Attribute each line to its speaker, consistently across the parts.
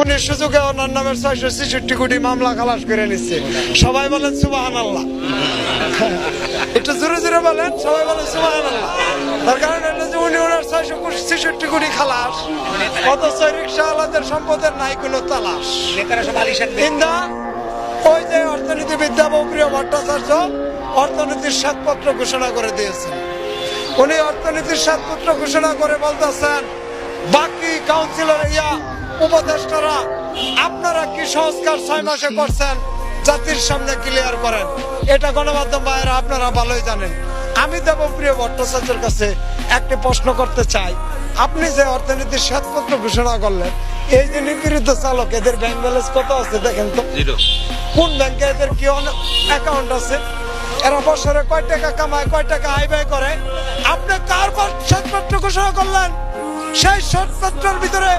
Speaker 1: উনি সুযোগে ওনার নামের 666 কোটি মামলা খালাস করে নিচ্ছে। সবাই বলেন সুবহানাল্লাহ। একটু জোরে জোরে বলেন, সবাই বলেন সুবহানাল্লাহ। তার কারণ এটা যে উনি ওনার 666 কোটি খালাস, অথচ রিক্সাওয়ালাদের সম্পদের নাই কোনো তালাশ। ইন্দা ওই যে অর্থনীতিবিদ্যা প্রিয় ভট্টাচার্য অর্থনীতির শ্বেতপত্র ঘোষণা করে দিয়েছেন। উনি অর্থনীতির শ্বেতপত্র ঘোষণা করে বলতেছেন, বাকি কাউন্সিলর উপদেষ্টারা আপনারা কি সংস্কার 6 মাসে করছেন জাতির সামনে ক্লিয়ার করেন। এটা গণমাধ্যম ভাইয়েরা আপনারা ভালোই জানেন। আমি দেবপ্রিয় ভট্টাচার্যের কাছে একটি প্রশ্ন করতে চাই, আপনি যে অর্থনীতির শ্বেতপত্র ঘোষণা করলেন, এই যে নিপীড়িত চালক এদের ব্যাংক ব্যালেন্স কত আছে দেখেন তো, কোন ব্যাংকে এদের কি অ্যাকাউন্ট আছে, এরা বছরে কয় টাকা কামায়, কয় টাকা আয় ব্যয় করে। আপনি কার শ্বেতপত্র ঘোষণা করলেন? সেই শ্বেতপত্রের ভিতরে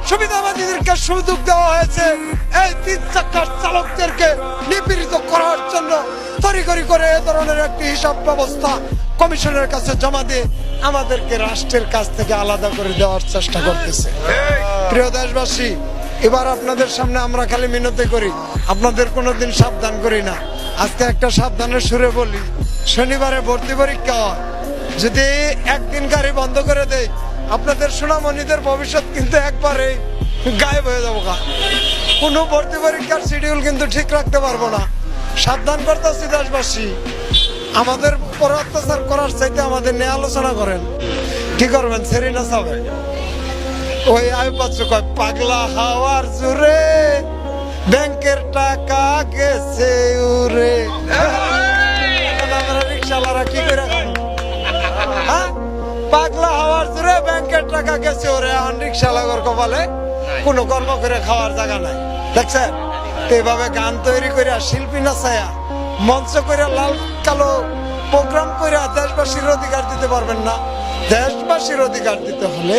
Speaker 1: সুবিধাবাদীদেরকে সুযোগ দেওয়া হয়েছে এই 3 চাকার চালকদেরকে নিপীড়িত করার জন্য তড়িঘড়ি করে এ ধরনের একটি হিসাব ব্যবস্থা কমিশনের কাছে জমা দিয়ে আমাদেরকে রাষ্ট্রের কাছ থেকে আলাদা করে দেওয়ার চেষ্টা করতেছে। প্রিয় দেশবাসী, এবার আপনাদের সামনে আমরা খালি মিনতি করি, আপনাদের কোনোদিন সাবধান করি না। আজকে একটা সাবধানের সুরে বলি, শনিবারে ভর্তি পরীক্ষা হয়, যদি একদিন গাড়ি বন্ধ করে দেয় আপনাদের সোনামণিদের ভবিষ্যৎ কিন্তু একবারে গায়েব হয়ে যাবো। কোনো ভর্তি পরীক্ষার শিডিউল কিন্তু ঠিক রাখতে পারবো না। সাবধান করতেছি দেশবাসী, আমাদের উপর অত্যাচার করার চাইতে আমাদের নিয়ে আলোচনা করেন। কি করবেন? সেরিনা সাবে ওই আয়ুপাত্র কয়, পাগলা হাওয়ার জোরে ব্যাংকের টাকা গেছে উড়ে। আমরা রিক্সাওয়ালারা কি করে খাবো? হ্যাঁ, পাগলা হাওয়ার জোরে ব্যাংকের টাকা গেছে ওরে। এখন রিক্সাওয়ালার কপালে কোনো কর্ম করে খাওয়ার জায়গা নাই। দেখছেন, এইভাবে গান তৈরি করে শিল্পী নাচায়া মঞ্চ করে লাল কালো প্রোগ্রাম করে দেশবাসীর অধিকার দিতে পারবেন না। দেশবাসীর অধিকার দিতে হলে,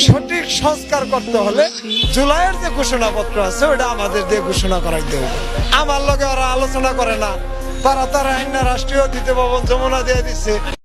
Speaker 1: সঠিক সংস্কার করতে হলে জুলাইয়ের যে ঘোষণাপত্র আছে ওটা আমাদের দিয়ে ঘোষণা করাইতে হবে। আমার লগে ওরা আলোচনা করে না, তারা আইন না রাষ্ট্রীয় অতিথি ভবন যমুনা দিয়ে দিচ্ছে।